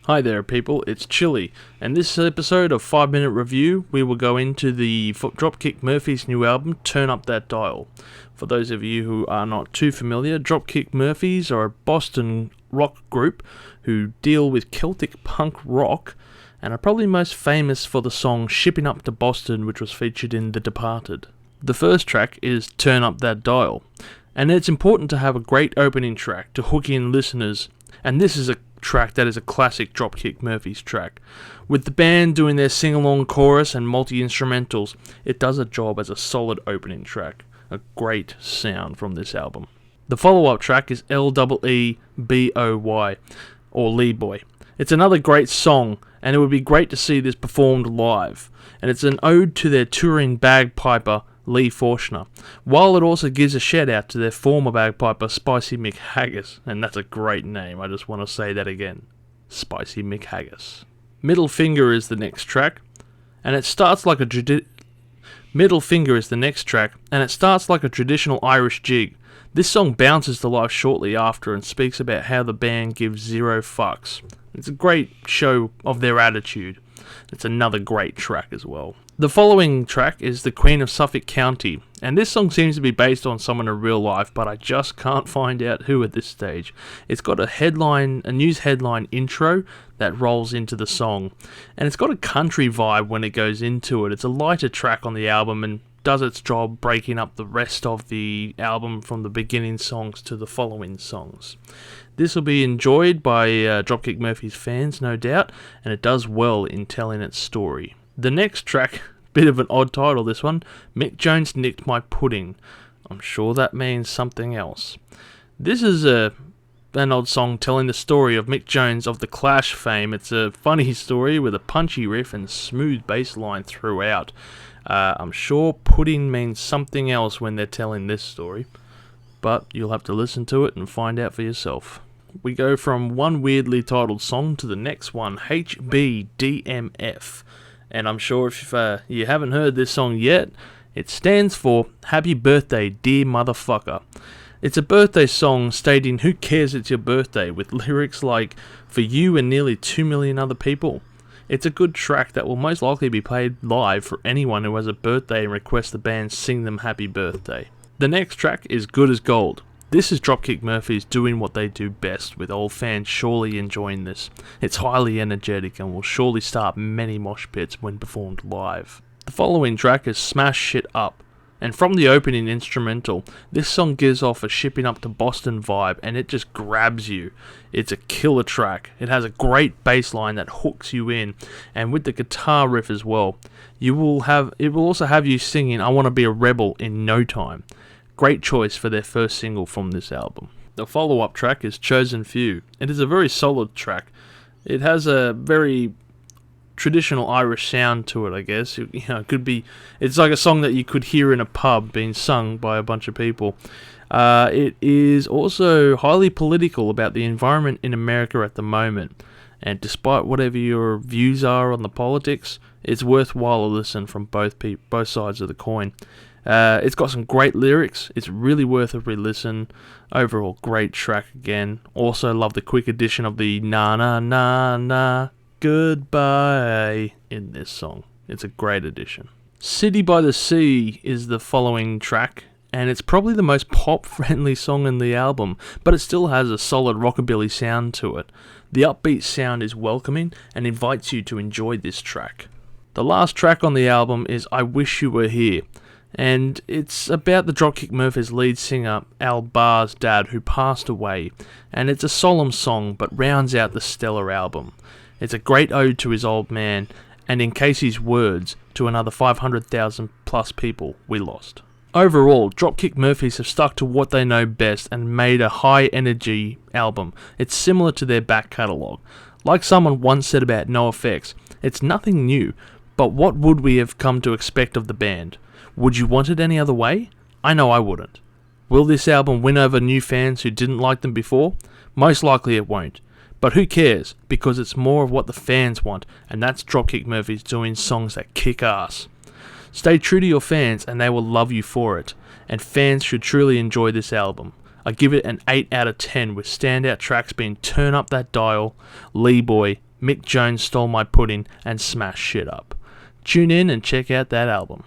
Hi there people, it's Chilli, and this episode of 5 Minute Review we will go into the Dropkick Murphys' new album, Turn Up That Dial. For those of you who are not too familiar, Dropkick Murphys are a Boston rock group who deal with Celtic punk rock and are probably most famous for the song Shipping Up to Boston, which was featured in The Departed. The first track is Turn Up That Dial, and it's important to have a great opening track to hook in listeners, and this is a track that is a classic Dropkick Murphys track. With the band doing their sing-along chorus and multi-instrumentals, it does a job as a solid opening track. A great sound from this album. The follow-up track is L-E-E-B-O-Y, or Lee Boy. It's another great song, and it would be great to see this performed live. And it's an ode to their touring bagpiper, Lee Forshner, while it also gives a shout out to their former bagpiper, Spicy Mick Haggis, and that's a great name, I just want to say that again, Spicy Mick Haggis. Middle Finger is the next track, and it starts like a traditional Irish jig. This song bounces to life shortly after and speaks about how the band gives zero fucks. It's a great show of their attitude. It's another great track as well. The following track is The Queen of Suffolk County, and this song seems to be based on someone in real life, but I just can't find out who at this stage. It's got a news headline intro that rolls into the song, and it's got a country vibe when it goes into it. It's a lighter track on the album and does its job breaking up the rest of the album from the beginning songs to the following songs. This will be enjoyed by Dropkick Murphys fans, no doubt, and it does well in telling its story. The next track, bit of an odd title this one, Mick Jones Nicked My Pudding. I'm sure that means something else. This is an odd song telling the story of Mick Jones of the Clash fame. It's a funny story with a punchy riff and smooth bass line throughout. I'm sure pudding means something else when they're telling this story, but you'll have to listen to it and find out for yourself. We go from one weirdly titled song to the next one, HBDMF. And I'm sure if you haven't heard this song yet, it stands for Happy Birthday, Dear Motherfucker. It's a birthday song stating who cares it's your birthday, with lyrics like, for you and nearly 2 million other people. It's a good track that will most likely be played live for anyone who has a birthday and requests the band sing them happy birthday. The next track is Good as Gold. This is Dropkick Murphys doing what they do best, with old fans surely enjoying this. It's highly energetic and will surely start many mosh pits when performed live. The following track is Smash Shit Up, and from the opening instrumental, this song gives off a shipping up to Boston vibe and it just grabs you. It's a killer track. It has a great bass line that hooks you in, and with the guitar riff as well. It will also have you singing I Want to Be a Rebel in no time. Great choice for their first single from this album. The follow-up track is Chosen Few. It is a very solid track. It has a very traditional Irish sound to it, I guess. It's like a song that you could hear in a pub being sung by a bunch of people. It is also highly political about the environment in America at the moment. And despite whatever your views are on the politics, it's worthwhile a listen from both sides of the coin. It's got some great lyrics. It's really worth a re-listen. Overall, great track again. Also love the quick addition of the na na na na goodbye in this song. It's a great addition. City by the Sea is the following track, and it's probably the most pop-friendly song in the album, but it still has a solid rockabilly sound to it. The upbeat sound is welcoming and invites you to enjoy this track. The last track on the album is I Wish You Were Here, and it's about the Dropkick Murphys lead singer Al Barr's dad who passed away, and it's a solemn song but rounds out the stellar album. It's a great ode to his old man, and in Casey's words, to another 500,000 plus people we lost. Overall, Dropkick Murphys have stuck to what they know best and made a high energy album. It's similar to their back catalogue. Like someone once said about NoFX, it's nothing new, but what would we have come to expect of the band? Would you want it any other way? I know I wouldn't. Will this album win over new fans who didn't like them before? Most likely it won't. But who cares, because it's more of what the fans want, and that's Dropkick Murphys doing songs that kick ass. Stay true to your fans and they will love you for it, and fans should truly enjoy this album. I give it an 8 out of 10 with standout tracks being Turn Up That Dial, Lee Boy, Mick Jones stole my pudding and smashed shit up. Tune in and check out that album.